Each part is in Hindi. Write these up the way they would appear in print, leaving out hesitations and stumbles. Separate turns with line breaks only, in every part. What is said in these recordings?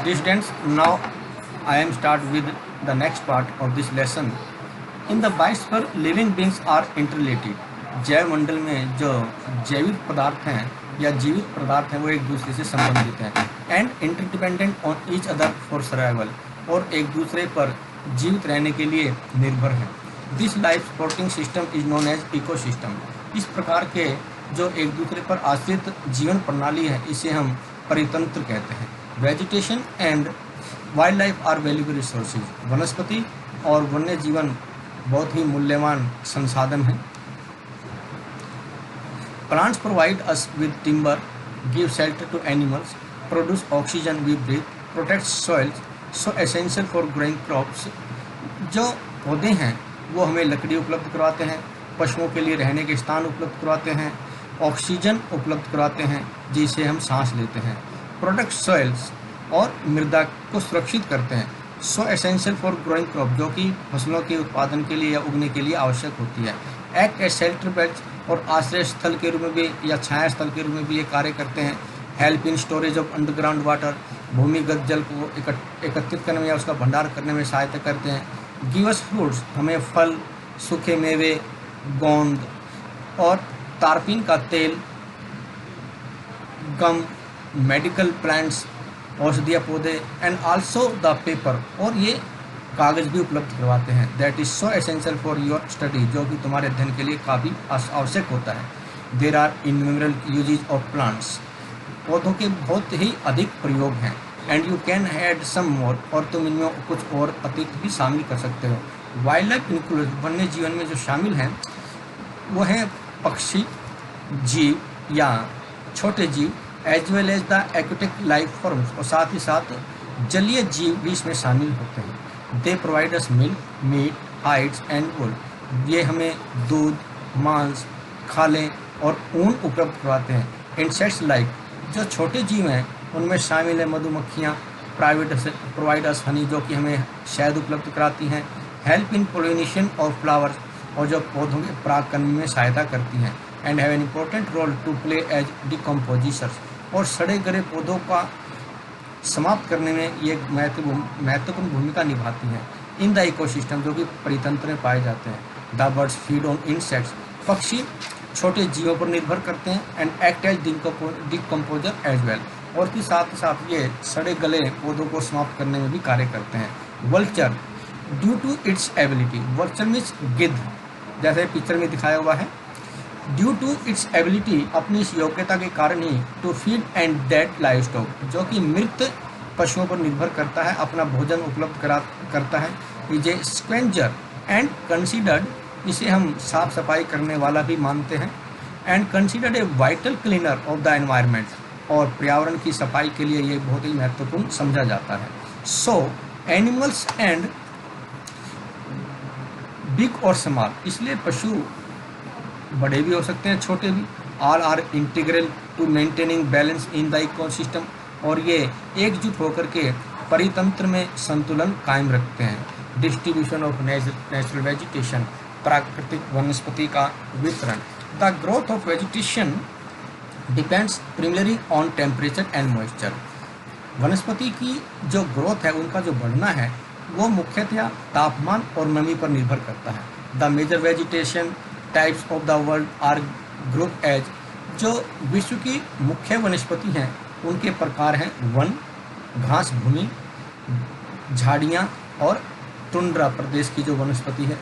Dear students, now I am start with the next part of this lesson. In the biosphere, living beings are interrelated. जैव मंडल में जो जैविक पदार्थ हैं या जीवित पदार्थ हैं वो एक दूसरे से संबंधित हैं and interdependent on each other for survival, और एक दूसरे पर जीवित रहने के लिए निर्भर हैं. This life supporting system is known as ecosystem. इस प्रकार के जो एक दूसरे पर आश्रित जीवन प्रणाली है इसे हम परितंत्र कहते हैं. Vegetation and wild life are valuable resources. वनस्पति और वन्य जीवन बहुत ही मूल्यवान संसाधन हैं. Plants provide us with timber, give shelter to animals, produce oxygen we breathe, protect soils, so essential for growing crops. जो पौधे हैं वो हमें लकड़ी उपलब्ध करवाते हैं, पशुओं के लिए रहने के स्थान उपलब्ध करवाते हैं, ऑक्सीजन उपलब्ध करवाते हैं जिससे हम सांस लेते हैं, प्रोटेक्ट सॉइल्स और मृदा को सुरक्षित करते हैं, सो एसेंशियल फॉर ग्रोइंग क्रॉप जो कि फसलों के उत्पादन के लिए या उगने के लिए आवश्यक होती है. एक्ट एज शेल्टर बेल्ट और आश्रय स्थल के रूप में भी या छाया स्थल के रूप में भी ये कार्य करते हैं. Help in storage of underground water. भूमिगत जल को एकत्रित करने में या उसका भंडार करने में सहायता करते हैं. Give us fruits. हमें फल, सूखे मेवे, गोंद और तारपीन का तेल, गम, मेडिकल प्लांट्स, औषधीय पौधे एंड आल्सो द पेपर, और ये कागज़ भी उपलब्ध करवाते हैं. That is so essential for your study जो कि तुम्हारे अध्ययन के लिए काफ़ी आवश्यक होता है. There are innumerable uses of plants. पौधों के बहुत ही अधिक प्रयोग हैं. And you can add some more, और तुम इनमें कुछ और अतिरिक्त भी शामिल कर सकते हो. वाइल्ड लाइफ इंक्लूड, वन्य जीवन में जो शामिल हैं वो हैं पक्षी, जीव या छोटे जीव, as well as the aquatic life forms, और साथ ही साथ जलीय जीव भी इसमें शामिल होते हैं. They provide us milk, meat, hides and wool. ये हमें दूध, मांस, खालें और ऊन उपलब्ध करवाते हैं. इंसेक्ट्स लाइक, जो छोटे जीव हैं उनमें शामिल है मधुमक्खियाँ. प्रोवाइड अस हनी, जो कि हमें शहद उपलब्ध कराती हैं. Help in pollination of flowers, और जो पौधों के परागकर्म में सहायता करती हैं. And have an important role to play as decomposers, और सड़े गले पौधों का समाप्त करने में ये महत्वपूर्ण भूमिका निभाती हैं. इन द इकोसिस्टम, जो कि परितंत्र में पाए जाते हैं. The birds feed on insects. पक्षी छोटे जीवों पर निर्भर करते हैं. And act as decomposer as well, और के साथ साथ ये सड़े गले पौधों को समाप्त करने में भी कार्य करते हैं. Vulture, due to its ability. Vulture means गिद्ध, जैसे पिक्चर में दिखाया हुआ है. ड्यू टू इट्स एबिलिटी, अपनी इस योग्यता के कारण ही, to feed and dead livestock, जो कि मृत पशुओं पर निर्भर करता है, अपना भोजन उपलब्ध करता है. Is a scavenger and considered, इसे हम साफ सफाई करने वाला भी मानते हैं. And considered a vital cleaner of the environment, और पर्यावरण की सफाई के लिए ये बहुत ही महत्वपूर्ण समझा जाता है. सो एनिमल्स एंड बिग और स्मॉल, इसलिए पशु बड़े भी हो सकते हैं, छोटे भी. All are integral to maintaining balance in the ecosystem, और ये एकजुट होकर के परितंत्र में संतुलन कायम रखते हैं. डिस्ट्रीब्यूशन ऑफ नेचुरल वेजिटेशन, प्राकृतिक वनस्पति का वितरण. The growth of vegetation depends primarily on temperature and moisture. वनस्पति की जो ग्रोथ है, उनका जो बढ़ना है, वो मुख्यतः तापमान और नमी पर निर्भर करता है. The major vegetation types of the world are group as, जो विश्व की मुख्य वनस्पति हैं उनके प्रकार हैं वन, घास भूमि, झाड़ियाँ, और टुंड्रा प्रदेश की जो वनस्पति है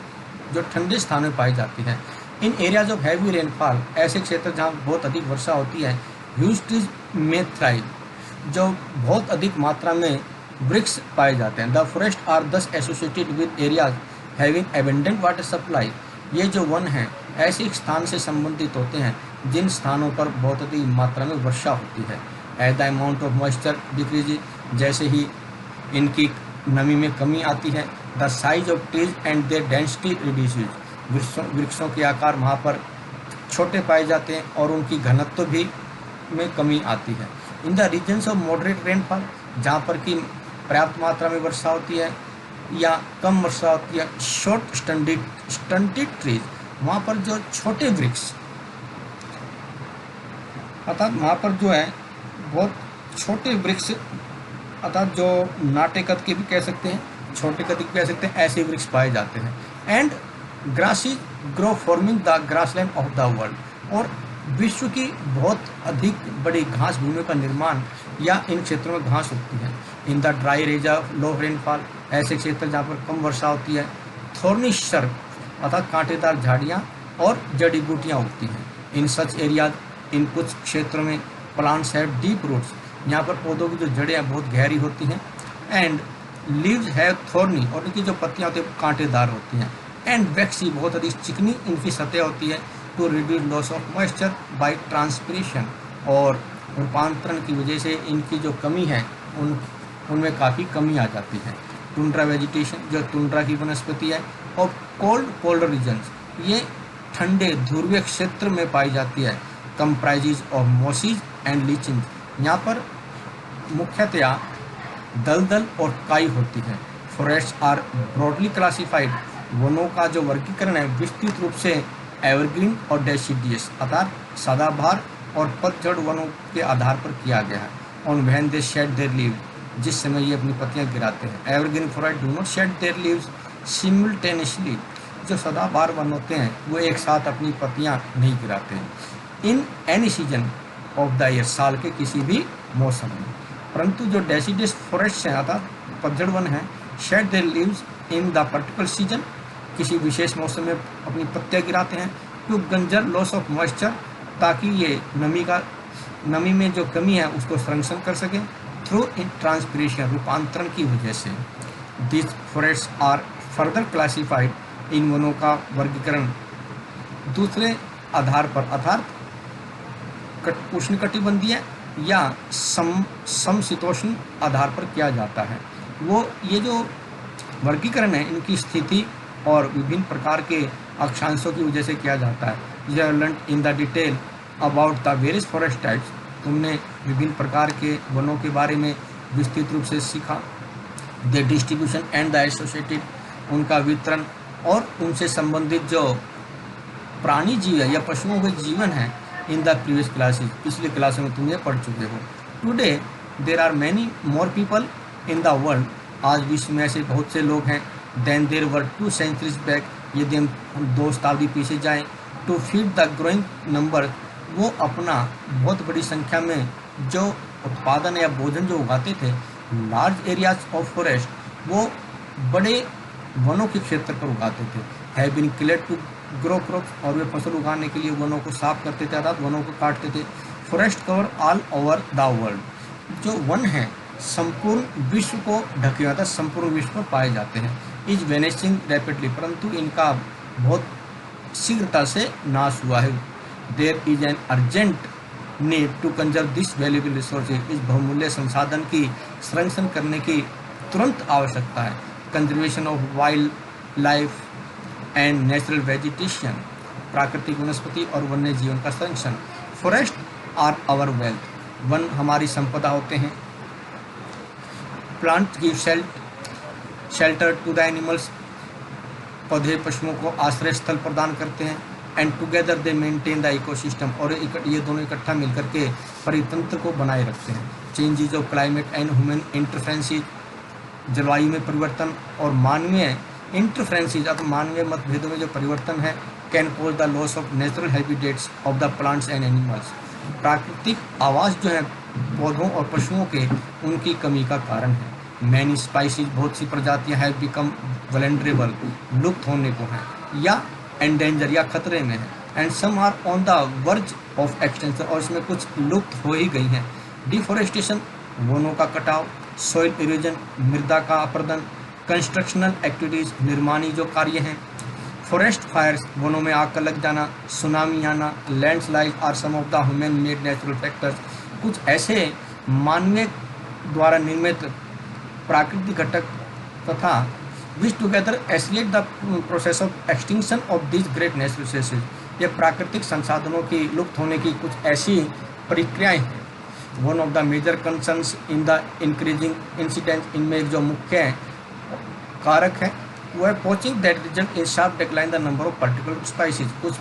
जो ठंडे स्थानों में पाई जाती है. इन एरियाज ऑफ हैवी रेनफॉल, ऐसे क्षेत्र जहाँ बहुत अधिक वर्षा होती है, ह्यूज ट्रीज में थ्राइव, जो बहुत अधिक मात्रा में वृक्ष पाए जाते हैं. द फॉरेस्ट आर दस associated with areas having abundant water supply. ये जो वन हैं ऐसे स्थान से संबंधित होते हैं जिन स्थानों पर बहुत अधिक मात्रा में वर्षा होती है. As the amount of moisture decreases, जैसे ही इनकी नमी में कमी आती है. The size of trees and their density reduces, वृक्षों के आकार वहाँ पर छोटे पाए जाते हैं और उनकी घनत्व भी में कमी आती है. In the regions of moderate rainfall, जहाँ पर कि पर्याप्त मात्रा में वर्षा होती है या कम वर्षा होती है. शॉर्ट स्टंटेड ट्रीज, वहाँ पर जो छोटे वृक्ष, अर्थात वहाँ पर जो है बहुत छोटे वृक्ष अर्थात जो नाटे कद के भी कह सकते हैं, छोटे कद के कह सकते हैं, ऐसे वृक्ष पाए जाते हैं। And grasses grow forming the grassland of the world, और विश्व की बहुत अधिक बड़ी घास भूमि का निर्माण या इन क्षेत्रों में घास उगती है। In the dry region low rainfall, ऐसे क्षेत्र जहाँ पर कम वर्षा होती है। थॉर्नी शर्ब अर्थात कांटेदार झाड़ियाँ और जड़ी बूटियाँ उगती हैं। इन सच एरिया, इन कुछ क्षेत्रों में प्लांट्स हैव डीप रूट्स, यहाँ पर पौधों की जो जड़ें हैं बहुत गहरी होती हैं। एंड लीव्स हैव थॉर्नी, और इनकी जो पत्तियाँ होती हैं कांटेदार होती हैं। एंड वैक्सी, बहुत अधिक चिकनी इनकी सतह होती है। To reduce loss of moisture by transpiration, और रूपांतरण की वजह से इनकी जो कमी है उनमें काफ़ी कमी आ जाती है। टुंड्रा वेजिटेशन, जो टुंड्रा की वनस्पति है, और कोल्ड पोलर रीजन्स, ये ठंडे ध्रुवीय क्षेत्र में पाई जाती है। कंप्राइजेज ऑफ मॉसीज एंड लीचिंग, यहाँ पर मुख्यतया दलदल और काई होती है। फॉरेस्ट आर ब्रॉडली क्लासिफाइड, वनों का जो वर्गीकरण है विस्तृत रूप से एवरग्रीन और डेसिडियस अर्थात सदाबहार और पतझड़ वनों के आधार पर किया गया है। On when they shed their leave, जिस समय ये अपनी पत्तियां गिराते हैं। Evergreen forest do not shed their leaves simultaneously, जो सदाबहार वन होते हैं वो एक साथ अपनी पत्तियां नहीं गिराते हैं। In any season of the year, साल के किसी भी मौसम में। परंतु जो डेसिडियस फॉरेस्ट हैं अर्थात पतझड़ वन हैं, shed their leaves in the particular season, किसी विशेष मौसम में अपनी पत्तियां गिराते हैं। To conserve loss of moisture, ताकि ये नमी में जो कमी है उसको संरक्षण कर सकें। थ्रू इन ट्रांसपिरेशन, रूपांतरण की वजह से। This forest are further classified, इन वनों का वर्गीकरण दूसरे आधार पर अर्थात उष्णकटिबंधीय या समशीतोष्ण आधार पर किया जाता है। वो ये जो वर्गीकरण है इनकी स्थिति और विभिन्न प्रकार के अक्षांशों की वजह से किया जाता है। यह learn in the detail about the various forest types, तुमने विभिन्न प्रकार के वनों के बारे में विस्तृत रूप से सीखा। The distribution and the associated, उनका वितरण और उनसे संबंधित जो प्राणी जीव है या पशुओं के जीवन है। इन द प्रीवियस क्लासेस, पिछली क्लासों में तुम ये पढ़ चुके हो। Today there are many more people in the world, आज विश्व में ऐसे बहुत से लोग हैं। Then there were 2 centuries back, यदि हम 2 शताब्दी पीछे जाएं। To feed the growing number, वो अपना बहुत बड़ी संख्या में जो उत्पादन या भोजन जो उगाते थे। लार्ज एरियाज ऑफ फॉरेस्ट, वो बड़े वनों के क्षेत्र पर उगाते थे। Have been cleared to grow crops, और वे फसल उगाने के लिए वनों को साफ करते थे अर्थात वनों को काटते थे। Forest cover all over the world, जो वन है संपूर्ण विश्व को ढके हुए, संपूर्ण विश्व में पाए जाते हैं। इज वेनिशिंग रैपिडली, परंतु इनका बहुत शीघ्रता से नाश हुआ है। There is an urgent need to conserve this valuable resources, इस बहुमूल्य संसाधन की संरक्षण करने की तुरंत आवश्यकता है। Conservation of wild life and natural vegetation, प्राकृतिक वनस्पति और वन्य जीवन का संरक्षण। फॉरेस्ट आर आवर वेल्थ, वन हमारी संपदा होते हैं। Plant give shelter to the animals, पौधे पशुओं को आश्रय स्थल प्रदान करते हैं। And together they maintain the ecosystem, और ये दोनों इकट्ठा मिलकर के परितंत्र को बनाए रखते हैं। Changes of climate and human interferences, जलवायु में परिवर्तन और मानवीय इंटरफेरेंसेस अथवा मानवीय मतभेदों में जो परिवर्तन है। Can cause the loss of natural habitats of the plants and animals, प्राकृतिक आवास जो है पौधों और पशुओं के, उनकी कमी का कारण है। मैनी स्पाइसीज, बहुत सी प्रजातियां हैं बिकम वल्नरेबल, लुप्त होने को हैं या एंडेंजर या खतरे में है। And some are on the verge of extension, और इसमें कुछ लुप्त हो ही गई हैं। डिफॉरेस्टेशन, वनों का कटाव। सॉइल इरोजन, मृदा का अपरदन। कंस्ट्रक्शनल एक्टिविटीज़, निर्माणी जो कार्य हैं। फॉरेस्ट फायर्स, वनों में आग का लग जाना। सुनामी आना। Landslide are some of the human made natural factors, कुछ ऐसे मानवीय द्वारा निर्मित प्राकृतिक घटक तथा which together accelerate the process of extinction of this great natural resources, ये प्राकृतिक संसाधनों की लुप्त होने की कुछ ऐसी प्रक्रियाएं हैं। One of the major concerns in the increasing incident, इनमें जो मुख्य कारक है वो है poaching that result in sharp decline the number of particular species, कुछ